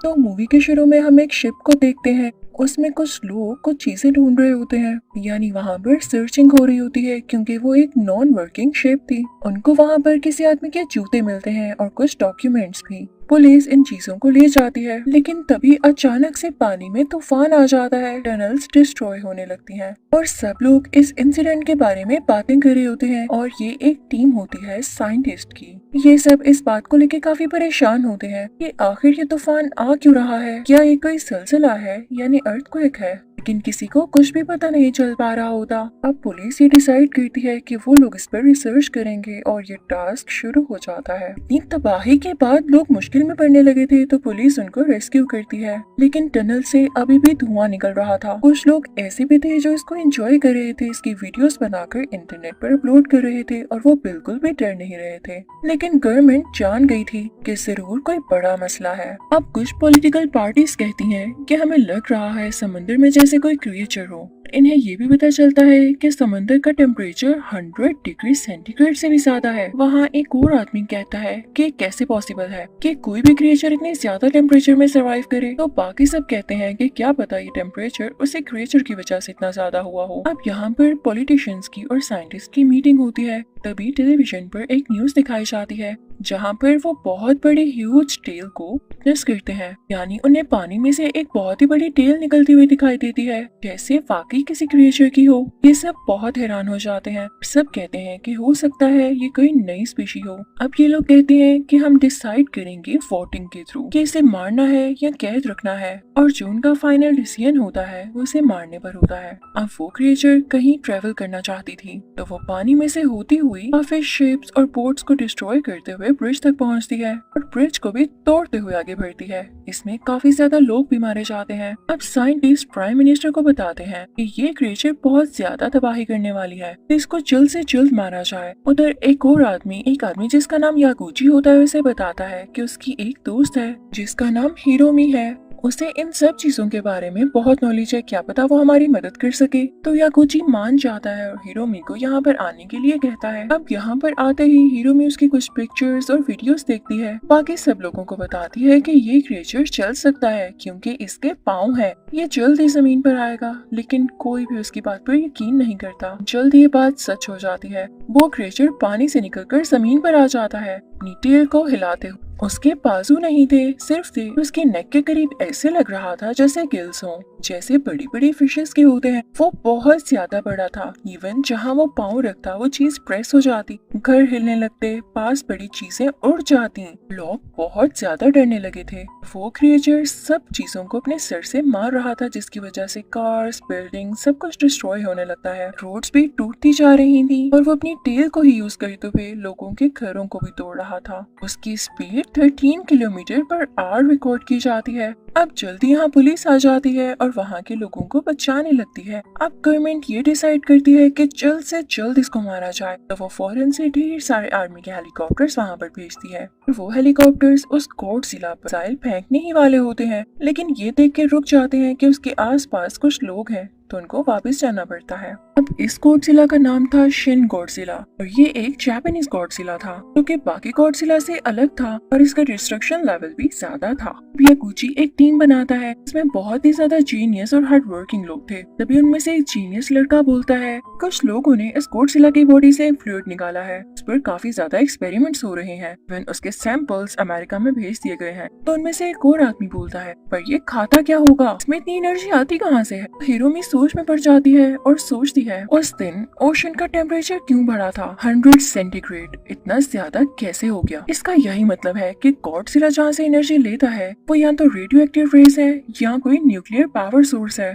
तो मूवी के शुरू में हम एक शिप को देखते हैं। उसमें कुछ लोग कुछ चीजें ढूंढ रहे होते हैं, यानी वहाँ पर सर्चिंग हो रही होती है क्योंकि वो एक नॉन वर्किंग शिप थी। उनको वहाँ पर किसी आदमी के जूते मिलते हैं और कुछ डॉक्यूमेंट्स भी। पुलिस इन चीजों को ले जाती है, लेकिन तभी अचानक से पानी में तूफान आ जाता है। टनल्स डिस्ट्रॉय होने लगती हैं और सब लोग इस इंसिडेंट के बारे में बातें कर रहे होते हैं और ये एक टीम होती है साइंटिस्ट की। ये सब इस बात को लेके काफी परेशान होते हैं कि आखिर ये तूफान आ क्यों रहा है, क्या ये कोई सिलसिला है यानी अर्थक्वेक है, लेकिन किसी को कुछ भी पता नहीं चल पा रहा होता। अब पुलिस ये डिसाइड करती है कि वो लोग इस पर रिसर्च करेंगे और ये टास्क शुरू हो जाता है। इतनी तबाही के बाद लोग मुश्किल में पड़ने लगे थे तो पुलिस उनको रेस्क्यू करती है, लेकिन टनल से अभी भी धुआं निकल रहा था। कुछ लोग ऐसे भी थे जो इसको एंजॉय कर रहे थे, इसकी वीडियोस बनाकर इंटरनेट पर अपलोड कर रहे थे और वो बिल्कुल भी डर नहीं रहे थे। लेकिन गवर्नमेंट जान गई थी कि जरूर कोई बड़ा मसला है। अब कुछ पॉलिटिकल पार्टीज कहती हैं कि हमें लग रहा है समंदर में जैसे कोई क्रिएचर हो। इन्हें ये भी पता चलता है कि समंदर का टेम्परेचर 100 डिग्री सेंटीग्रेड से भी ज्यादा है। वहाँ एक और आदमी कहता है कि कैसे पॉसिबल है कि कोई भी क्रिएचर इतने ज्यादा टेम्परेचर में सरवाइव करे। तो बाकी सब कहते हैं कि क्या पता ये टेम्परेचर उसी क्रिएचर की वजह से इतना ज्यादा हुआ हो। अब यहाँ पर पॉलिटिशियंस की और साइंटिस्ट की मीटिंग होती है। तभी टेलीविजन पर एक न्यूज दिखाई जाती है जहाँ पर वो बहुत बड़ी ह्यूज टेल को विटनेस करते हैं, यानी उन्हें पानी में से एक बहुत ही बड़ी टेल निकलती हुई दिखाई देती है जैसे वाकई किसी क्रिएचर की हो। ये सब बहुत हैरान हो जाते हैं। सब कहते हैं कि हो सकता है ये कोई नई स्पीशी हो। अब ये लोग कहते हैं कि हम डिसाइड करेंगे वोटिंग के थ्रू कि इसे मारना है या कैद रखना है, और जो उनका फाइनल डिसीजन होता है वो इसे मारने पर होता है। अब वो क्रिएचर कहीं ट्रेवल करना चाहती थी तो वो पानी में से होती हुई काफी शिप्स और बोट्स को डिस्ट्रॉय करते हुए ब्रिज तक पहुंचती है और ब्रिज को भी तोड़ते हुए आगे बढ़ती है। इसमें काफी ज्यादा लोग भी मारे जाते हैं। अब साइंटिस्ट प्राइम मिनिस्टर को बताते हैं कि ये क्रिएचर बहुत ज्यादा तबाही करने वाली है, तो इसको जल्द से जल्द मारा जाए। उधर एक आदमी जिसका नाम यागुची होता है उसे बताता है कि उसकी एक दोस्त है जिसका नाम हिरोमी है। उसे इन सब चीजों के बारे में बहुत नॉलेज है, क्या पता वो हमारी मदद कर सके। तो यागुची मान जाता है और हिरोमी को यहाँ पर आने के लिए कहता है। अब यहाँ पर आते ही हिरोमी उसकी कुछ पिक्चर्स और वीडियोस देखती है। बाकी सब लोगों को बताती है कि ये क्रिएचर चल सकता है क्योंकि इसके पाँव है, ये जल्द ही जमीन पर आएगा। लेकिन कोई भी उसकी बात पर यकीन नहीं करता। जल्द ये बात सच हो जाती है। वो क्रिएचर पानी से निकलकर जमीन पर आ जाता है अपनी टेल को हिलाते हुए। उसके बाजू नहीं थे, सिर्फ थे। उसके नेक के करीब ऐसे लग रहा था जैसे गिल्स हों, जैसे बड़ी बड़ी फिशेस के होते हैं। वो बहुत ज्यादा बड़ा था। इवन जहाँ वो पाँव रखता वो चीज प्रेस हो जाती, घर हिलने लगते, पास बड़ी चीजें उड़ जाती। लोग बहुत ज्यादा डरने लगे थे। वो क्रिएचर सब चीजों को अपने सर से मार रहा था जिसकी वजह से कार्स, बिल्डिंग सब कुछ डिस्ट्रॉय होने लगता है। रोड्स भी टूटती जा रही थी और वो अपनी टेल को ही यूज करते हुए लोगों के घरों को भी तोड़ रहा था। उसकी speed 13 kilometre per hour record की जाती है। अब जल्दी यहाँ पुलिस आ जाती है और वहाँ के लोगों को बचाने लगती है। अब गवर्नमेंट ये डिसाइड करती है कि जल्द से जल्द इसको मारा जाए, तो वो फौरन से ढेर सारे आर्मी के हेलीकॉप्टर्स वहाँ पर भेजती है। वो हेलीकॉप्टर्स उस गॉडजिला पर मिसाइल फेंकने ही वाले होते हैं, लेकिन ये देख के रुक जाते हैं कि उसके आसपास कुछ लोग हैं, तो उनको वापस जाना पड़ता है। अब इस गॉडजिला का नाम था शिन गॉडजिला और ये एक जापानीज गॉडजिला था जो कि बाकी गॉडजिला से अलग था और इसका डिस्ट्रक्शन लेवल भी ज्यादा था। यागुची एक टीम बनाता है, इसमें बहुत ही ज्यादा जीनियस और हार्ड वर्किंग लोग थे। तभी उनमें से एक जीनियस लड़का बोलता है कुछ लोगों ने इस गॉडजिला की बॉडी से फ्लूइड निकाला है, उस पर काफी ज्यादा एक्सपेरिमेंट्स हो रहे हैं। इवन उसके सैंपल्स अमेरिका में भेज दिए गए हैं। तो उनमें से एक और आदमी बोलता है पर ये खाता क्या होगा, इसमें इतनी एनर्जी आती कहाँ से है। हिरोमी सोच में पड़ जाती है और सोचती है उस दिन ओशन का टेम्परेचर क्यों बढ़ा था 100 सेंटीग्रेड, इतना ज्यादा कैसे हो गया। इसका यही मतलब है कि गॉडजिला जहाँ से एनर्जी लेता है वो या तो रेडियो एक्टिव रेज है या कोई न्यूक्लियर पावर सोर्स है।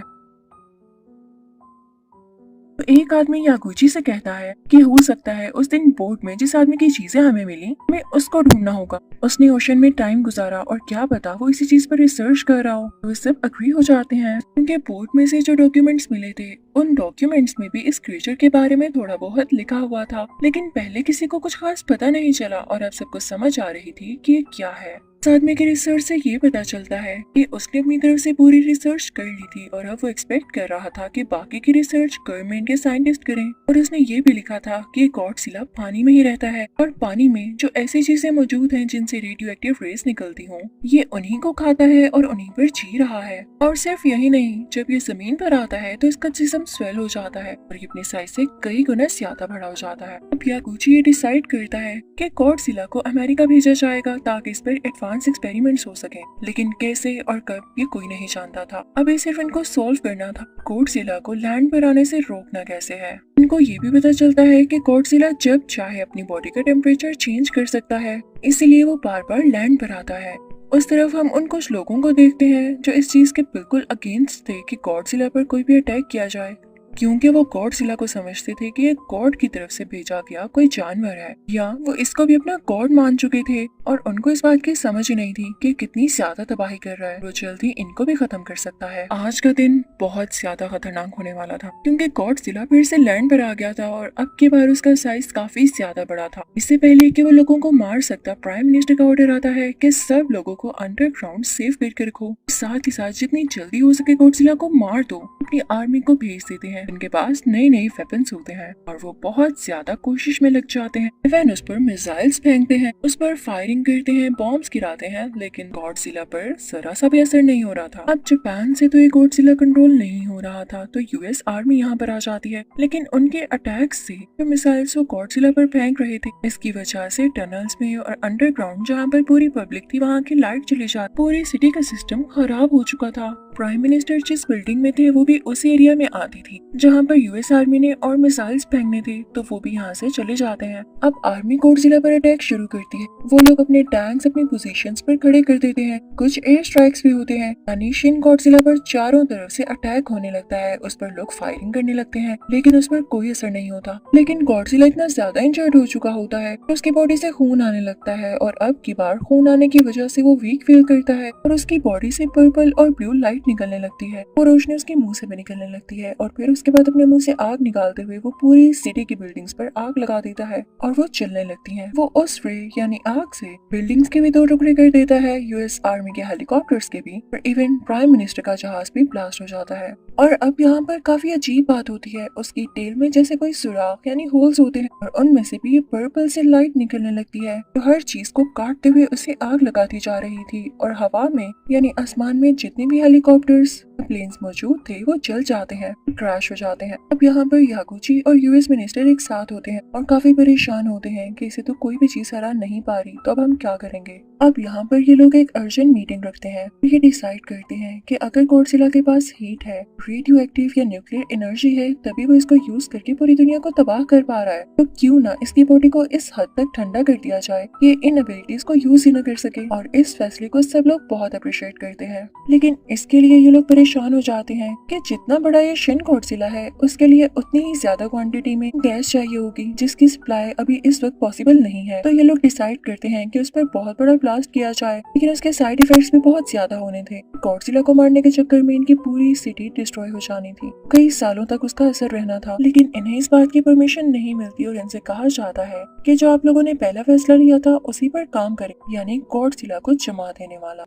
तो एक आदमी यागुची से कहता है कि हो सकता है उस दिन बोट में जिस आदमी की चीजें हमें मिली हमें उसको ढूंढना होगा। उसने ओशन में टाइम गुजारा और क्या पता वो इसी चीज पर रिसर्च कर रहा हो। तो सब अग्री हो जाते हैं क्योंकि बोट में से जो डॉक्यूमेंट्स मिले थे उन डॉक्यूमेंट्स में भी इस क्रिएचर के बारे में थोड़ा बहुत लिखा हुआ था, लेकिन पहले किसी को कुछ खास पता नहीं चला और अब सबको समझ आ रही थी कि ये क्या है। आदमी की रिसर्च से ये पता चलता है कि उसने अपनी तरफ से पूरी रिसर्च कर ली थी और अब वो एक्सपेक्ट कर रहा था कि बाकी की रिसर्च गवर्नमेंट के साइंटिस्ट करें। और उसने ये भी लिखा था कि गॉडजिला पानी में ही रहता है और पानी में जो ऐसी चीजें मौजूद हैं जिनसे रेडियो एक्टिव रेस निकलती हों, ये उन्हीं को खाता है और उन्हीं पर जी रहा है। और सिर्फ यही नहीं, जब ये जमीन पर आता है तो इसका जिस्म स्वेल हो जाता है और ये अपने साइज से कई गुना ज्यादा बड़ा हो जाता है। अब यागुची ये डिसाइड करता है कि गॉडजिला को अमेरिका भेजा जाएगा ताकि इस पर एडवांस एक्सपेरिमेंट्स हो सके, लेकिन कैसे और कब ये कोई नहीं जानता था। अब ये सिर्फ इनको सॉल्व करना था, गॉडजिला को लैंड पर आने से रोकना कैसे है। इनको ये भी पता चलता है कि गॉडजिला जब चाहे अपनी बॉडी का टेम्परेचर चेंज कर सकता है, इसीलिए वो बार बार लैंड पर आता है। उस तरफ हम उन कुछ लोगों को देखते हैं जो इस चीज के बिल्कुल अगेंस्ट थे कि गॉडजिला पर कोई भी अटैक किया जाए, क्योंकि वो गॉडजिला को समझते थे कि ये गॉड की तरफ से भेजा गया कोई जानवर है, या वो इसको भी अपना गॉड मान चुके थे और उनको इस बात की समझ ही नहीं थी कि कितनी ज्यादा तबाही कर रहा है। वो जल्दी इनको भी खत्म कर सकता है। आज का दिन बहुत ज्यादा खतरनाक होने वाला था क्योंकि गॉडजिला फिर से लैंड पर आ गया था और अब की बार उसका साइज काफी ज्यादा बड़ा था। इससे पहले कि वो लोगों को मार सकता, प्राइम मिनिस्टर का ऑर्डर आता है कि सब लोगों को अंडरग्राउंड सेफ करके रखो, साथ ही साथ जितनी जल्दी हो सके गॉडजिला को मार दो। अपनी आर्मी को भेज देते हैं, उनके पास नए नए वेपन्स होते हैं और वो बहुत ज्यादा कोशिश में लग जाते हैं। वैन उस पर मिसाइल्स फेंकते हैं, उस पर फायरिंग करते हैं, बॉम्ब्स गिराते हैं, लेकिन गॉडजिला पर जरा सा भी असर नहीं हो रहा था। अब जापान से तो ये गॉडजिला कंट्रोल नहीं हो रहा था, तो यूएस आर्मी यहाँ पर आ जाती है, लेकिन उनके अटैक से जो मिसाइल्स वो गॉडजिला पर फेंक रहे थे, इसकी वजह से टनल्स में और अंडरग्राउंड जहाँ पर पूरी पब्लिक थी वहाँ की लाइट चली जाती, पूरी सिटी का सिस्टम खराब हो चुका था। प्राइम मिनिस्टर जिस बिल्डिंग में थे वो भी उसी एरिया में आती थी जहाँ पर यूएस आर्मी ने और मिसाइल्स फेंकने थे, तो वो भी यहाँ से चले जाते हैं। अब आर्मी गॉडजिला पर अटैक शुरू करती है। वो लोग अपने टैंक्स अपनी पोजीशंस पर खड़े कर देते हैं, कुछ एयर स्ट्राइक्स भी होते हैं, यानी शिन गॉडजिला पर चारों तरफ से अटैक होने लगता है। उस पर लोग फायरिंग करने लगते हैं, लेकिन उस पर कोई असर नहीं होता। लेकिन गॉडजिला इतना ज्यादा इंजर्ड हो चुका होता है कि उसकी बॉडी से खून आने लगता है और अब की बार खून आने की वजह से वो वीक फील करता है और उसकी बॉडी से पर्पल और ब्लू लाइट निकलने लगती है। वो रोशनी उसके मुंह से भी निकलने लगती है और फिर उसके बाद अपने मुंह से आग निकालते हुए वो पूरी सिटी की बिल्डिंग्स पर आग लगा देता है और वो चलने लगती हैं। वो उस रे यानी आग से बिल्डिंग्स के भी 2 टुकड़े कर देता है, यूएस आर्मी के हेलीकॉप्टर्स के भी, और इवन प्राइम मिनिस्टर का जहाज भी ब्लास्ट हो जाता है। और अब यहाँ पर काफी अजीब बात होती है, उसकी टेल में जैसे कोई सुराख यानी होल्स होते हैं और उनमें से भी पर्पल से लाइट निकलने लगती है जो हर चीज को काटते हुए उसे आग लगाती जा रही थी। और हवा में यानी आसमान में जितने भी हेलीकॉप्टर्स प्लेन्स मौजूद थे वो जल जाते हैं, क्रैश हो जाते हैं। अब यहाँ पर यागुची और यूएस मिनिस्टर एक साथ होते हैं और काफी परेशान होते हैं कि इसे तो कोई भी चीज हरा नहीं पा रही, तो अब हम क्या करेंगे। अब यहाँ पर ये लोग एक अर्जेंट मीटिंग रखते हैं। ये डिसाइड करते हैं कि अगर गॉडजिला के पास हीट है, रेडियो एक्टिव या न्यूक्लियर एनर्जी है, तभी वो इसको यूज करके पूरी दुनिया को तबाह कर पा रहा है, तो क्यों ना इसकी बॉडी को इस हद तक ठंडा कर दिया जाए ये इन एबिलिटीज को यूज ही न कर सके। और इस फैसले को सब लोग बहुत अप्रिशिएट करते हैं, लेकिन इसके लिए ये लोग परेशान हो जाते हैं कि जितना बड़ा ये शिन गॉडजिला है उसके लिए उतनी ही ज्यादा क्वांटिटी में गैस चाहिए होगी जिसकी सप्लाई अभी इस वक्त पॉसिबल नहीं है। तो ये लोग डिसाइड करते हैं कि उस पर बहुत बड़ा ब्लास्ट किया जाए, लेकिन उसके साइड इफेक्ट्स भी बहुत ज्यादा होने थे। गॉडजिला को मारने के चक्कर में इनकी पूरी सिटी डिस्ट्रॉय हो जानी थी, कई सालों तक उसका असर रहना था, लेकिन इन्हें इस बात की परमिशन नहीं मिलती और इनसे कहा जाता है कि जो आप लोगों ने पहला फैसला लिया था उसी पर काम करें, यानी गॉडजिला को जमा देने वाला।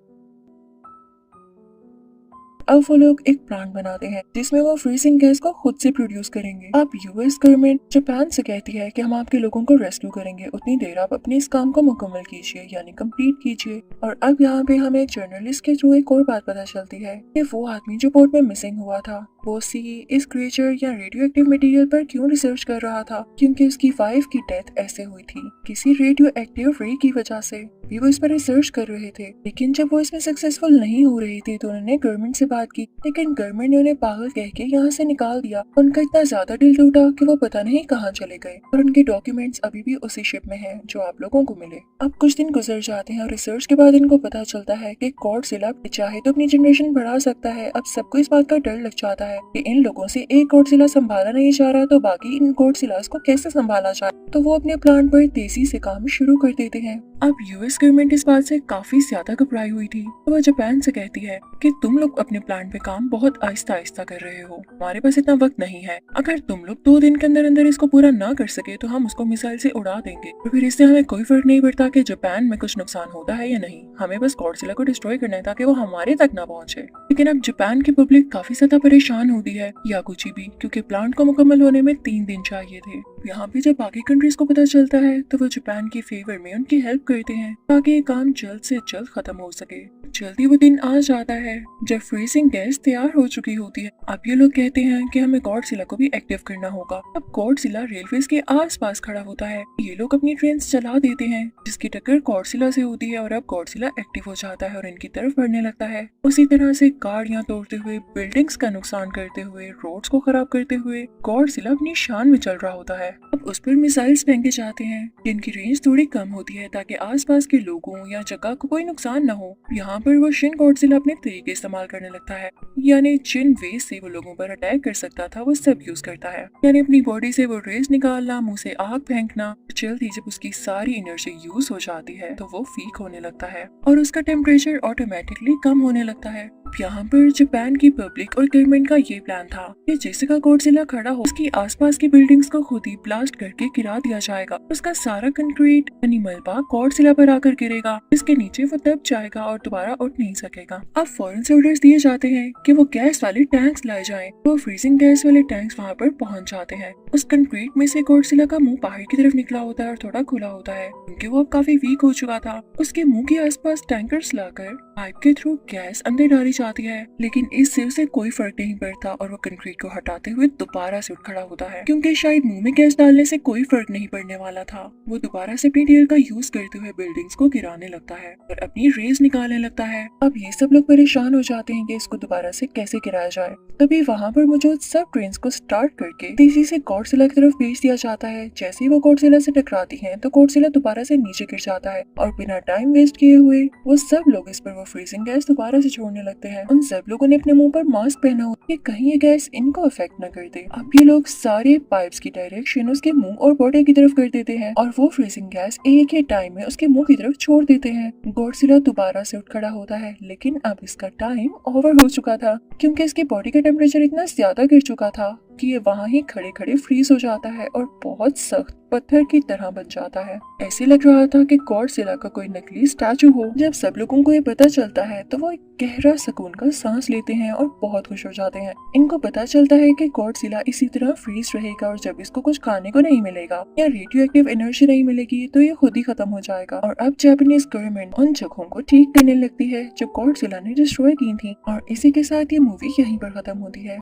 अब वो लोग एक प्लांट बनाते हैं जिसमें वो फ्रीजिंग गैस को खुद से प्रोड्यूस करेंगे। अब यूएस गवर्नमेंट जापान से कहती है कि हम आपके लोगों को रेस्क्यू करेंगे, उतनी देर आप अपने इस काम को मुकम्मल कीजिए यानी कंप्लीट कीजिए। और अब यहाँ पे हमें एक जर्नलिस्ट के थ्रू एक और बात पता चलती है कि वो आदमी जो बोट में मिसिंग हुआ था वो इस क्रिएचर या रेडियो एक्टिव मटेरियल पर क्यों रिसर्च कर रहा था, क्योंकि उसकी वाइफ की डेथ ऐसे हुई थी किसी रेडियो एक्टिव रे की वजह से। भी वो इस पर रिसर्च कर रहे थे, लेकिन जब वो इसमें सक्सेसफुल नहीं हो रही थी तो उन्होंने गवर्नमेंट से बात की, लेकिन गवर्नमेंट ने उन्हें पागल कह के यहाँ से निकाल दिया। उनका इतना ज्यादा दिल टूटा कि वो पता नहीं कहाँ चले गए और उनके डॉक्यूमेंट्स अभी भी उसी शिप में हैं जो आप लोगों को मिले। अब कुछ दिन गुजर जाते हैं और रिसर्च के बाद इनको पता चलता है कि गॉडजिला चाहे तो अपनी जनरेशन बढ़ा सकता है। अब सबको इस बात का डर लग जाता है है कि इन लोगों से एक गॉडजिला संभाला नहीं जा रहा तो बाकी इन गॉडजिलास को कैसे संभाला जाए। तो वो अपने प्लान पर तेजी से काम शुरू कर देते हैं। अब यूएस गवर्नमेंट इस बात से काफी ज्यादा घबराई हुई थी, तो वो जापान से कहती है कि तुम लोग अपने प्लान पे काम बहुत आहिस्ता आहिस्ता कर रहे हो, हमारे पास इतना वक्त नहीं है। अगर तुम लोग 2 दिन के अंदर अंदर इसको पूरा ना कर सके तो हम उसको मिसाइल से उड़ा देंगे, और फिर इससे हमें कोई फर्क नहीं पड़ता कि जापान में कुछ नुकसान होता है या नहीं, हमें बस गॉडजिला को डिस्ट्रॉय करना है ताकि वो हमारे तक ना पहुंचे। लेकिन अब जापान की पब्लिक काफी ज्यादा परेशान होती है या कुछ भी, क्योंकि प्लान को मुकम्मल होने में 3 दिन चाहिए थे। यहाँ पे जब बाकी कंट्रीज को पता चलता है तो वो जापान के फेवर में उनकी हेल्प करते हैं ताकि ये काम जल्द से जल्द खत्म हो सके। जल्दी वो दिन आ जाता है जब फ्रीजिंग गैस तैयार हो चुकी होती है। अब ये लोग कहते हैं कि हमें गॉडजिला को भी एक्टिव करना होगा। अब गॉडजिला रेलवेज के आसपास खड़ा होता है। ये लोग अपनी ट्रेन चला देते हैं जिसकी टक्कर गॉडजिला से होती है और अब गॉडजिला एक्टिव हो जाता है और इनकी तरफ बढ़ने लगता है। उसी तरह से गाड़ियां तोड़ते हुए, बिल्डिंग्स का नुकसान करते हुए, रोड्स को खराब करते हुए गॉडजिला अपनी शान में चल रहा होता है। अब उस पर मिसाइल्स फेंके जाते हैं जिनकी रेंज थोड़ी कम होती है ताकि आसपास के लोगों या जगह को कोई नुकसान न हो। यहाँ पर वो शिन गॉडजिला अपने तरीके इस्तेमाल करने लगता है, यानी जिन वेज से वो लोगों पर अटैक कर सकता था वो सब यूज करता है। यानी अपनी बॉडी से वो रेज निकालना, मुंह से आग फेंकना। जल्दी जब उसकी सारी एनर्जी यूज हो जाती है तो वो वीक होने लगता है और उसका टेम्परेचर ऑटोमेटिकली कम होने लगता है। यहाँ पर जापान की पब्लिक और गवर्नमेंट का ये प्लान था कि जिस जगह गॉडजिला खड़ा हो उसकी आसपास की बिल्डिंग्स को खुद ही ब्लास्ट करके गिरा दिया जाएगा। उसका सारा कंक्रीट यानी मलबा गॉडजिला पर आकर गिरेगा, जिसके नीचे वो दब जाएगा और दोबारा उठ नहीं सकेगा। अब फौरन से ऑर्डर्स दिए जाते हैं कि वो गैस वाले टैंक्स लाए जाएं। वो फ्रीजिंग गैस वाले टैंक्स वहाँ पर पहुँच जाते हैं। उस कंक्रीट में से गॉडजिला का मुंह बाहर की तरफ निकला होता है और थोड़ा खुला होता है क्योंकि वो अब काफी वीक हो चुका था। उसके मुंह के आसपास टैंकर्स लाकर पाइप के थ्रू गैस अंदर डाली जाती है, लेकिन इससे उसे कोई फर्क नहीं पड़ता और वो कंक्रीट को हटाते हुए दोबारा से उठ खड़ा होता है क्योंकि शायद मुंह में गैस डालने से कोई फर्क नहीं पड़ने वाला था। वो दोबारा से अपनी टेल का यूज करते हुए बिल्डिंग्स को गिराने लगता है और अपनी रेज निकालने लगता है। अब ये सब लोग परेशान हो जाते हैं कि इसको दोबारा से कैसे गिराया जाए। तभी वहाँ पर मौजूद सब ट्रेन को स्टार्ट करके तेजी से गॉडजिला की तरफ भेज दिया जाता है। जैसे ही वो गॉडजिला से टकराती है तो गॉडजिला दोबारा से नीचे गिर जाता है और बिना टाइम वेस्ट किए हुए वो सब लोग इस पर वो फ्रीजिंग गैस दोबारा से छोड़ने लगते हैं। उन सब लोगों ने अपने मुंह पर मास्क पहना हो कि कहीं ये गैस इनको अफेक्ट न कर दे। अब ये लोग सारे पाइप्स की डायरेक्शन उसके मुंह और बॉडी की तरफ कर देते हैं और वो फ्रीजिंग गैस एक ही टाइम में उसके मुंह की तरफ छोड़ देते हैं। गॉडजिला दोबारा से उठ खड़ा होता है, लेकिन अब इसका टाइम ओवर हो चुका था क्योंकि इसकी बॉडी का टेम्परेचर इतना ज्यादा गिर चुका था कि ये वहाँ ही खड़े खड़े फ्रीज हो जाता है और बहुत सख्त पत्थर की तरह बन जाता है। ऐसे लग रहा था कि गॉडजिला का कोई नकली स्टैचू हो। जब सब लोगों को ये पता चलता है तो वो एक गहरा सुकून का सांस लेते हैं और बहुत खुश हो जाते हैं। इनको पता चलता है कि गॉडजिला इसी तरह फ्रीज रहेगा और जब इसको कुछ खाने को नहीं मिलेगा या रेडियो एक्टिव एनर्जी नहीं मिलेगी तो ये खुद ही खत्म हो जाएगा। और अब जापानीज गवर्नमेंट उन जगहों को ठीक करने लगती है जो गॉडजिला ने डिस्ट्रॉय की थी। और इसी के साथ ये मूवी यहीं पर खत्म होती है।